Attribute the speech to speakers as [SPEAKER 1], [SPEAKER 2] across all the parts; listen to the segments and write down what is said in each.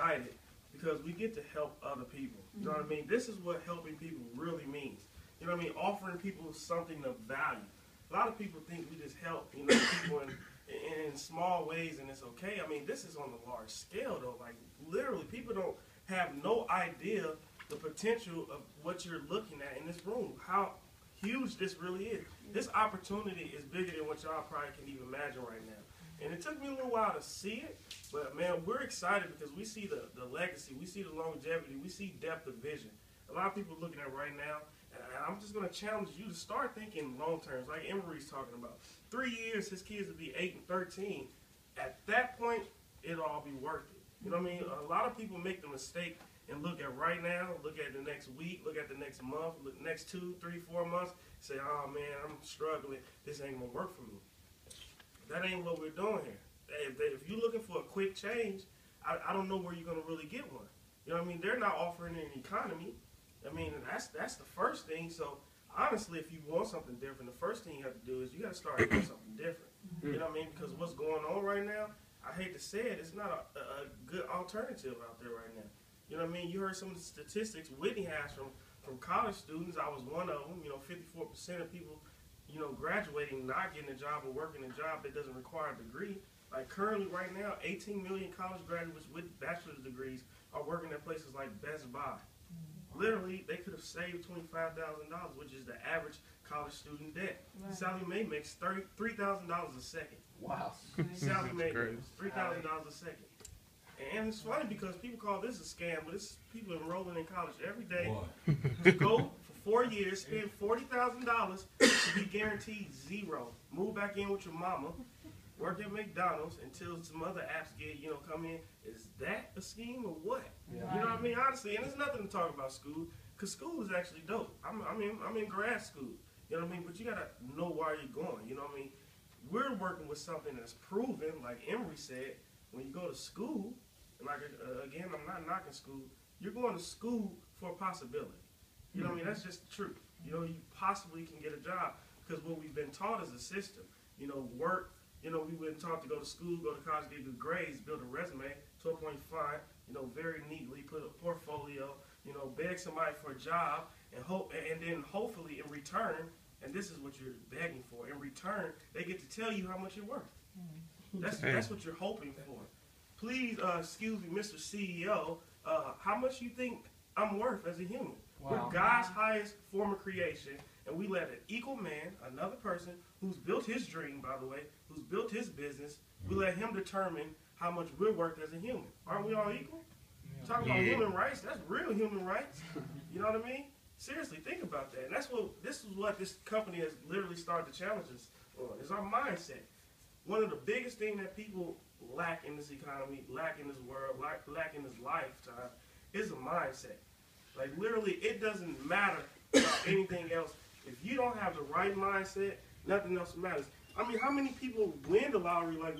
[SPEAKER 1] excited because we get to help other people. You know what I mean? This is what helping people really means. You know what I mean? Offering people something of value. A lot of people think we just help, you know, people in small ways and it's okay. I mean, this is on a large scale though. Like literally, people don't have no idea the potential of what you're looking at in this room. How huge this really is. This opportunity is bigger than what y'all probably can even imagine right now. And it took me a little while to see it, but man, we're excited because we see the legacy, we see the longevity, we see depth of vision. A lot of people looking at it right now, and I'm just going to challenge you to start thinking long terms, like Emery's talking about. 3 years, his kids will be 8 and 13. At that point, it'll all be worth it. You know what I mean? A lot of people make the mistake and look at right now, look at the next week, look at the next month, look next 2, 3, 4 months, say, oh man, I'm struggling, this ain't going to work for me. That ain't what we're doing here. If you're looking for a quick change, I don't know where you're going to really get one. You know what I mean? They're not offering an economy. I mean, that's the first thing. So honestly, if you want something different, the first thing you have to do is you got to start doing something different. You know what I mean? Because what's going on right now, I hate to say it, it's not a good alternative out there right now. You know what I mean? You heard some of the statistics Whitney has from college students. I was one of them. You know, 54% of people, you know, graduating, not getting a job or working a job that doesn't require a degree. Like currently right now, 18 million college graduates with bachelor's degrees are working at places like Best Buy. Literally, they could have saved $25,000, which is the average college student debt. Right. Sally Mae makes $3,000 a second. Wow. Sally Mae makes $3,000 a second. And it's funny because people call this a scam, but it's people enrolling in college every day to go for 4 years, spend $40,000 to be guaranteed zero. Move back in with your mama, work at McDonald's until some other apps get, you know, come in. Is that a scheme or what? Yeah. You know what I mean? Honestly, and there's nothing to talk about school, because school is actually dope. I'm in grad school. You know what I mean? But you gotta know why you're going. You know what I mean? We're working with something that's proven, like Emery said. When you go to school, and like again, I'm not knocking school. You're going to school for a possibility. You know what I mean? That's just the truth. You know, you possibly can get a job because what we've been taught as a system. You know, work. You know, we've been taught to go to school, go to college, get good grades, build a resume, 12-point fine, you know, very neatly, put a portfolio, you know, beg somebody for a job, and then hopefully in return, and this is what you're begging for, in return, they get to tell you how much you're worth. That's what you're hoping for. Please, excuse me, Mr. CEO, how much you think I'm worth as a human? Wow. We're God's highest form of creation, and we let an equal man, another person who's built his dream, by the way, who's built his business, we let him determine how much we're worth as a human. Aren't we all equal? Yeah. Talking about human rights, that's real human rights. You know what I mean? Seriously, think about that. And this is what this company has literally started to challenge us on, is our mindset. One of the biggest things that people lack in this economy, lack in this world, lack in this lifetime, is a mindset. Like literally, it doesn't matter about anything else. If you don't have the right mindset, nothing else matters. I mean, how many people win the lottery like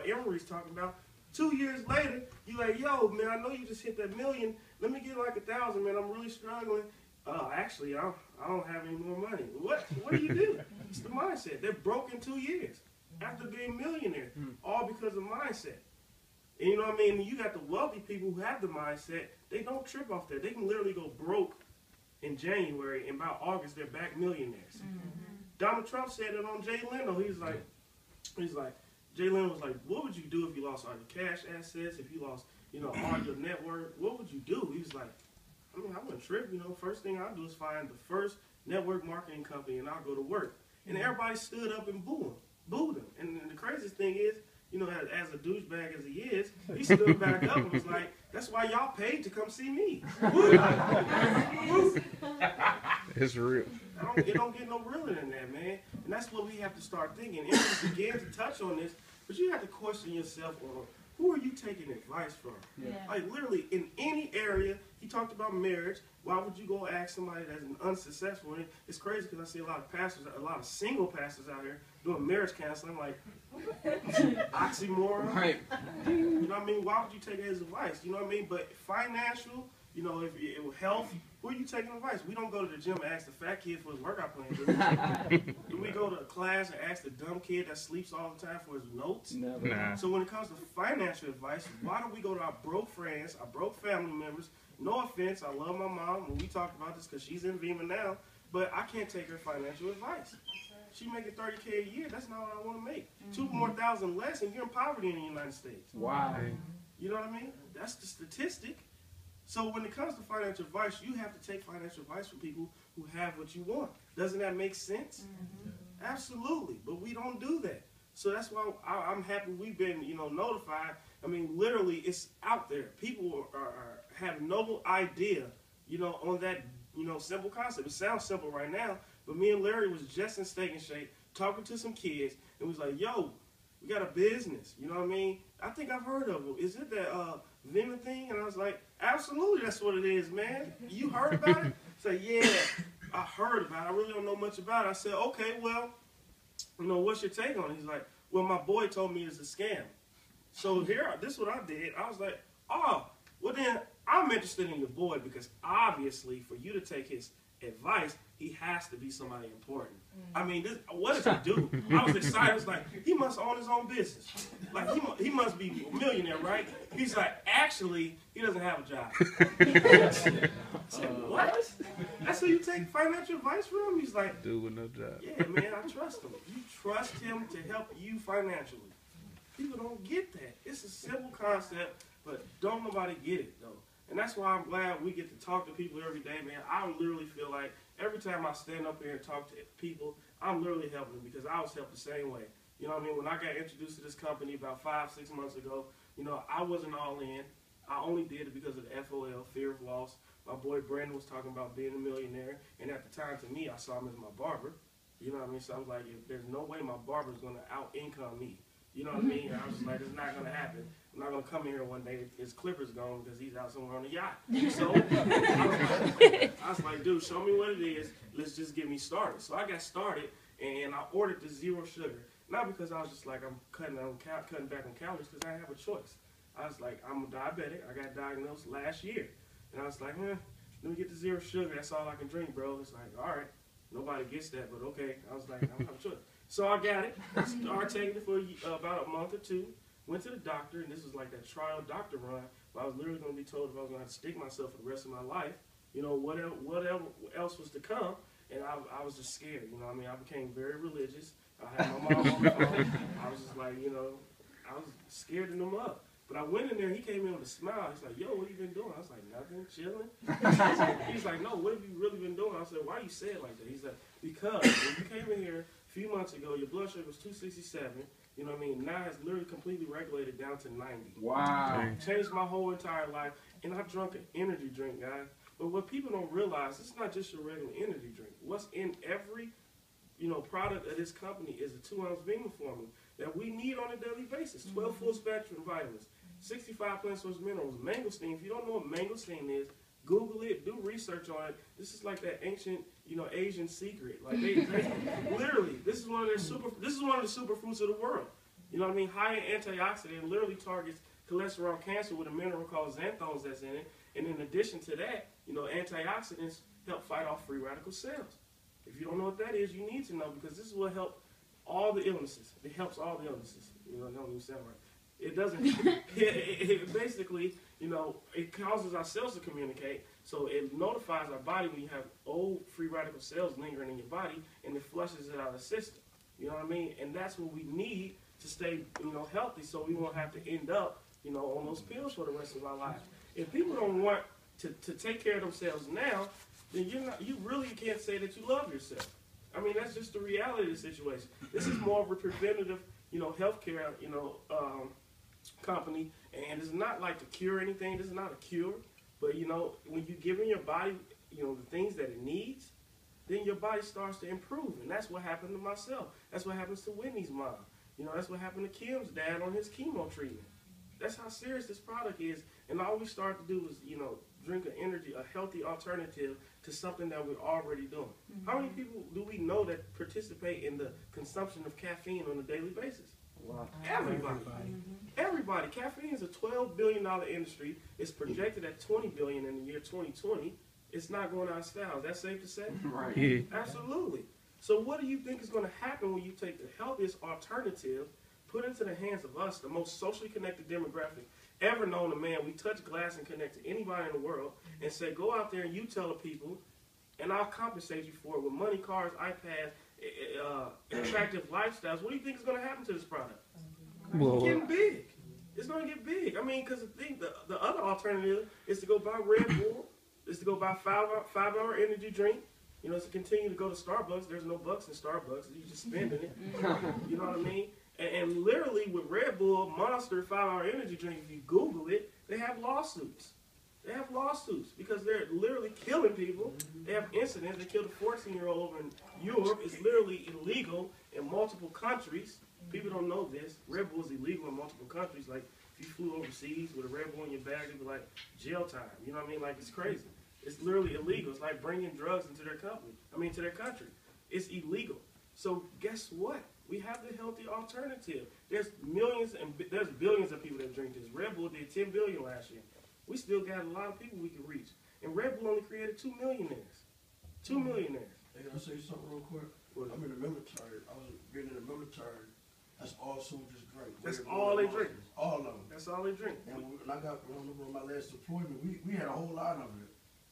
[SPEAKER 1] Emery's talking about? 2 years later, you like, yo, man, I know you just hit that $1 million. Let me get like 1,000, man. I'm really struggling. Actually, I don't have any more money. What do you do? It's the mindset. They're broke in 2 years after being millionaires, all because of mindset. And you know what I mean? You got the wealthy people who have the mindset. They don't trip off that. They can literally go broke in January, and by August, they're back millionaires. Donald Trump said it on Jay Leno. He's like, Jay Leno was like, what would you do if you lost all your cash assets, if you lost, you know, all your network? What would you do? He was like, I mean, I wouldn't trip. You know, first thing I'll do is find the first network marketing company, and I'll go to work. And everybody stood up and booed him. And the craziest thing is, you know, as a douchebag as he is, he stood back up and was like, that's why y'all paid to come see me.
[SPEAKER 2] It's real.
[SPEAKER 1] It don't get no realer than that, man. And that's what we have to start thinking. And we began to touch on this, but you have to question yourself on who are you taking advice from? Yeah. Like literally in any area, he talked about marriage. Why would you go ask somebody that's unsuccessful? And it's crazy because I see a lot of pastors, a lot of single pastors out here doing marriage counseling. Like, oxymoron. Right. You know what I mean? Why would you take his advice? You know what I mean? But financial, You know, if it was health, who are you taking advice? We don't go to the gym and ask the fat kid for his workout plan. Do we go to a class and ask the dumb kid that sleeps all the time for his notes?
[SPEAKER 3] Never.
[SPEAKER 2] Nah.
[SPEAKER 1] So when it comes to financial advice, why don't we go to our broke friends, our broke family members? No offense, I love my mom, and we talked about this because she's in Vima now, but I can't take her financial advice. She making $30K a year. That's not what I want to make. 2 more thousand less, and you're in poverty in the United States.
[SPEAKER 3] Wow.
[SPEAKER 1] You know what I mean? That's the statistic. So when it comes to financial advice, you have to take financial advice from people who have what you want. Doesn't that make sense? Absolutely. But we don't do that. So that's why I'm happy we've been, notified. I mean, literally, it's out there. People have no idea, on that, simple concept. It sounds simple right now, but me and Larry was just in Steak and Shake talking to some kids, and was like, yo, we got a business. You know what I mean? I think I've heard of it. Is it that Vima thing? And I was like, absolutely, that's what it is, man. You heard about it? Say, yeah, I heard about it. I really don't know much about it. I said, okay, well, what's your take on it? He's like, well, my boy told me it's a scam. So this is what I did. I was like, oh, well then I'm interested in your boy because obviously for you to take his advice, he has to be somebody important. I mean, what does he do? I was excited. I was like, he must own his own business. Like, he must be a millionaire, right? He's like, actually, he doesn't have a job. I said, what? That's who you take financial advice from? He's like,
[SPEAKER 2] Dude with no job.
[SPEAKER 1] yeah, man, I trust him. You trust him to help you financially. People don't get that. It's a simple concept, but don't nobody get it, though. And that's why I'm glad we get to talk to people every day, man. I literally feel like every time I stand up here and talk to people, I'm literally helping them because I was helped the same way. You know what I mean? When I got introduced to this company about 5-6 months ago, I wasn't all in. I only did it because of the FOL, fear of loss. My boy Brandon was talking about being a millionaire, and at the time, to me, I saw him as my barber. You know what I mean? So I was like, there's no way my barber's going to out-income me. You know what I mean? And I was just like, it's not going to happen. I'm not going to come here one day, his clipper's gone because he's out somewhere on a yacht. So I was like, dude, show me what it is. Let's just get me started. So I got started, and I ordered the 0 sugar. Not because I was just like, I'm cutting back on calories, because I didn't have a choice. I was like, I'm a diabetic. I got diagnosed last year. And I was like, let me get the 0 sugar. That's all I can drink, bro. It's like, all right. Nobody gets that, but okay. I was like, I don't have a choice. So I got it. Started taking it for about a month or 2. Went to the doctor, and this was like that trial doctor run. But I was literally going to be told if I was going to have to stick myself for the rest of my life, whatever else was to come. And I was just scared. You know what I mean? I became very religious. I had my mom on the phone. I was just like, I was scared to them up. But I went in there, he came in with a smile. He's like, yo, what have you been doing? I was like, nothing, chilling. He's like, no, what have you really been doing? I said, why you say it like that? He's like, because when you came in here a few months ago, your blood sugar was 267. You know what I mean? Now it's literally completely regulated down to 90.
[SPEAKER 3] Wow.
[SPEAKER 1] Changed my whole entire life. And I drank an energy drink, guys. But what people don't realize, it's not just your regular energy drink. What's in every product of this company is a 2-ounce Vima formula that we need on a daily basis. 12 full spectrum vitamins, 65 plant source minerals, mangosteen. If you don't know what mangosteen is, Google it, do research on it. This is like that ancient, Asian secret. Like they literally, this is one of the superfruits of the world. You know what I mean? High in antioxidant, literally targets cholesterol cancer with a mineral called xanthones that's in it. And in addition to that, antioxidants help fight off free radical cells. If you don't know what that is, you need to know because this is what helps all the illnesses. It helps all the illnesses. It don't even sound right. It doesn't. it basically, it causes our cells to communicate. So it notifies our body when you have old free radical cells lingering in your body, and it flushes it out of the system. You know what I mean? And that's what we need to stay, healthy, so we won't have to end up, on those pills for the rest of our lives. If people don't want to take care of themselves now, then you really can't say that you love yourself. I mean, that's just the reality of the situation. This is more of a preventative, healthcare, company, and it's not like to cure anything. This is not a cure, but when you're giving your body, the things that it needs, then your body starts to improve, and that's what happened to myself. That's what happens to Whitney's mom. That's what happened to Kim's dad on his chemo treatment. That's how serious this product is, and all we start to do is, drink a healthy alternative to something that we're already doing. Mm-hmm. How many people do we know that participate in the consumption of caffeine on a daily basis?
[SPEAKER 3] Wow.
[SPEAKER 1] Everybody. Everybody. Caffeine is a $12 billion industry. It's projected at $20 billion in the year 2020. It's not going out of style. Is that safe to say?
[SPEAKER 3] Right.
[SPEAKER 2] Yeah.
[SPEAKER 1] Absolutely. So what do you think is going to happen when you take the healthiest alternative, put into the hands of us, the most socially connected demographic ever known to man? We touch glass and connect to anybody in the world and say, go out there and you tell the people, and I'll compensate you for it with money, cars, iPads, attractive lifestyles. What do you think is going to happen to this product?
[SPEAKER 2] Well,
[SPEAKER 1] It's getting big. It's going to get big. I mean, because the other alternative is to go buy Red Bull, is to go buy five-hour energy drink. You know, it's to continue to go to Starbucks. There's no bucks in Starbucks. You're just spending it. You know what I mean? And literally with Red Bull, Monster, 5-hour energy drink, if you Google it, they have lawsuits. They have lawsuits because they're literally killing people. They have incidents. They killed a 14-year-old over in Europe. It's literally illegal in multiple countries. People don't know this. Red Bull is illegal in multiple countries. Like, if you flew overseas with a Red Bull in your bag, it'd be like jail time. You know what I mean? Like, it's crazy. It's literally illegal. It's like bringing drugs into their company. To their country. It's illegal. So guess what? We have the healthy alternative. There's millions and there's billions of people that drink this. Red Bull did 10 billion last year. We still got a lot of people we can reach. And Red Bull only created 2 millionaires. 2 millionaires.
[SPEAKER 4] Hey, can I say something real quick?
[SPEAKER 1] What?
[SPEAKER 4] I'm in the military. I was getting in the military. That's all soldiers drink.
[SPEAKER 1] That's all they drink.
[SPEAKER 4] All of them.
[SPEAKER 1] That's all they drink.
[SPEAKER 4] And when I got on my last deployment, we had a whole lot of it.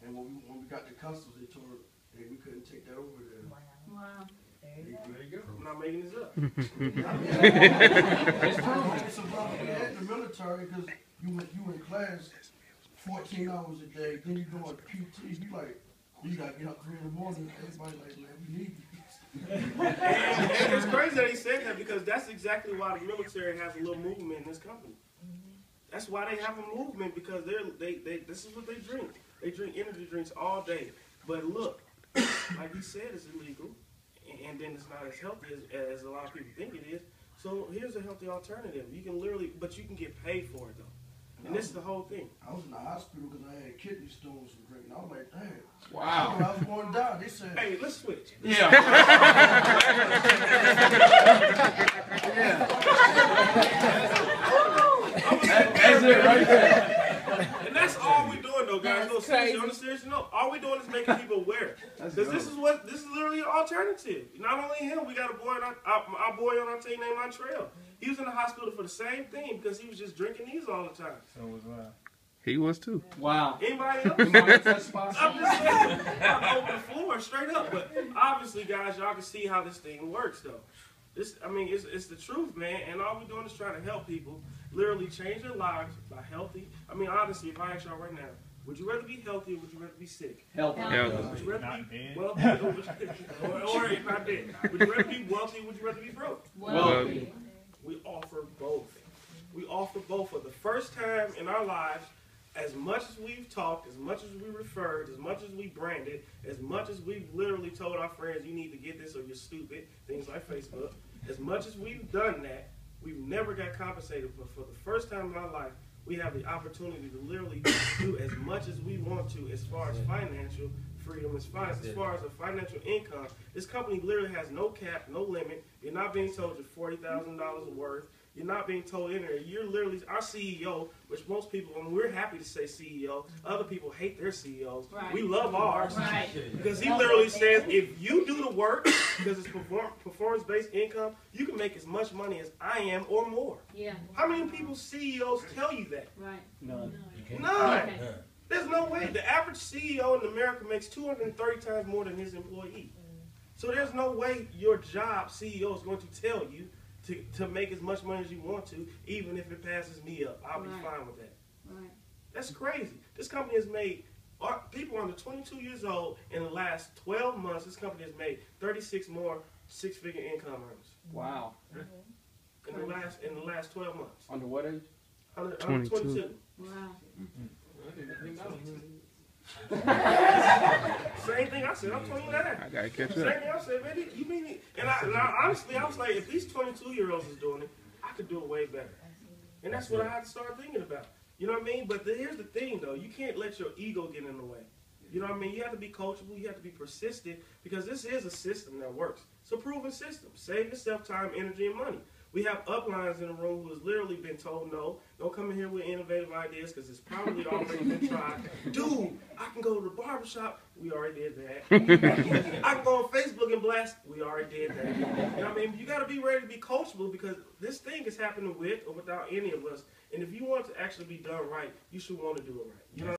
[SPEAKER 4] And when we got to customs, they told us hey, we couldn't take that over there.
[SPEAKER 5] Wow.
[SPEAKER 4] There you go.
[SPEAKER 1] I'm not making this up.
[SPEAKER 4] It's about in the military because you in class 14 hours a day, then you doing PT, you like, you gotta get up 3 in the morning, everybody like, man, we need you.
[SPEAKER 1] And it's crazy that he said that because that's exactly why the military has a little movement in this company. That's why they have a movement because they this is what they drink. They drink energy drinks all day. But look, like he said, it's illegal, and then it's not as healthy as a lot of people think it is. So here's a healthy alternative. You can literally, but you can get paid for it though. And this is the whole thing.
[SPEAKER 4] I was in the hospital because I had kidney stones from drinking. I was like, damn.
[SPEAKER 3] Wow.
[SPEAKER 4] I was going down. They said,
[SPEAKER 1] Hey, let's switch.
[SPEAKER 3] Yeah. That's it right there.
[SPEAKER 1] And that's all we're doing though, guys. No,
[SPEAKER 5] That's
[SPEAKER 1] seriously,
[SPEAKER 5] crazy.
[SPEAKER 1] on a serious note, all we're doing is making people aware. Because this is literally an alternative. Not only him, we got a boy on our boy on our team named Montreal. He was in the hospital for the same thing because he was just drinking these all the time.
[SPEAKER 6] So was I.
[SPEAKER 2] he was too.
[SPEAKER 3] Wow.
[SPEAKER 1] Anybody else?
[SPEAKER 3] Am I at that spot?
[SPEAKER 1] I'm just saying, I'm open the floor straight up. But obviously, guys, y'all can see how this thing works, though. It's the truth, man. And all we're doing is trying to help people literally change their lives by healthy. Honestly, if I ask y'all right now, would you rather be healthy or would you rather be sick?
[SPEAKER 3] Healthy.
[SPEAKER 2] Healthy.
[SPEAKER 1] Would you rather
[SPEAKER 6] Not
[SPEAKER 1] be
[SPEAKER 6] dead.
[SPEAKER 1] wealthy or not dead? Would you rather be wealthy or would you rather be broke?
[SPEAKER 3] Wealthy.
[SPEAKER 1] We offer both. We offer both for the first time in our lives. As much as we've talked, as much as we referred, as much as we branded, as much as we've literally told our friends, you need to get this or you're stupid, things like Facebook, as much as we've done that, we've never got compensated. But for the first time in our life, we have the opportunity to literally do as much as we want to as far as financial freedom, as far as a financial income. This company literally has no cap, no limit. You're not being told you're $40,000 worth. You're not being told in there. You're literally our CEO, which most people, and we're happy to say CEO. Other people hate their CEOs.
[SPEAKER 5] Right.
[SPEAKER 1] We love ours.
[SPEAKER 5] Right.
[SPEAKER 1] Because he literally says, if you do the work, because it's performance-based income, you can make as much money as I am or more.
[SPEAKER 5] Yeah.
[SPEAKER 1] How many people CEOs tell you that?
[SPEAKER 5] Right.
[SPEAKER 3] None.
[SPEAKER 1] None.
[SPEAKER 5] Okay.
[SPEAKER 1] There's no way. The average CEO in America makes 230 times more than his employee. So there's no way your job, CEO, is going to tell you to make as much money as you want to, even if it passes me up. I'll be fine with that.
[SPEAKER 5] Right.
[SPEAKER 1] That's crazy. This company has made people under 22 years old in the last 12 months. This company has made 36 more six-figure income earners
[SPEAKER 3] Wow.
[SPEAKER 1] in the last 12 months.
[SPEAKER 3] Under what age?
[SPEAKER 1] Under
[SPEAKER 2] 22.
[SPEAKER 1] 22.
[SPEAKER 5] Wow.
[SPEAKER 1] Same thing I said. I'm 29.
[SPEAKER 2] I gotta catch
[SPEAKER 1] Same
[SPEAKER 2] up.
[SPEAKER 1] thing I said, man. You mean it? And I honestly, I was like, if these 22-year-olds is doing it, I could do it way better. And that's what I had to start thinking about. You know what I mean? But here's the thing, though. You can't let your ego get in the way. You know what I mean? You have to be coachable. You have to be persistent because this is a system that works. It's a proven system. Save yourself time, energy, and money. We have uplines in the room who has literally been told, no, don't come in here with innovative ideas because it's probably already been tried. Dude, I can go to the barbershop. We already did that. I can go on Facebook and blast. We already did that. You know what I mean? You got to be ready to be coachable because this thing is happening with or without any of us. And if you want it to actually be done right, you should want to do it right. You know.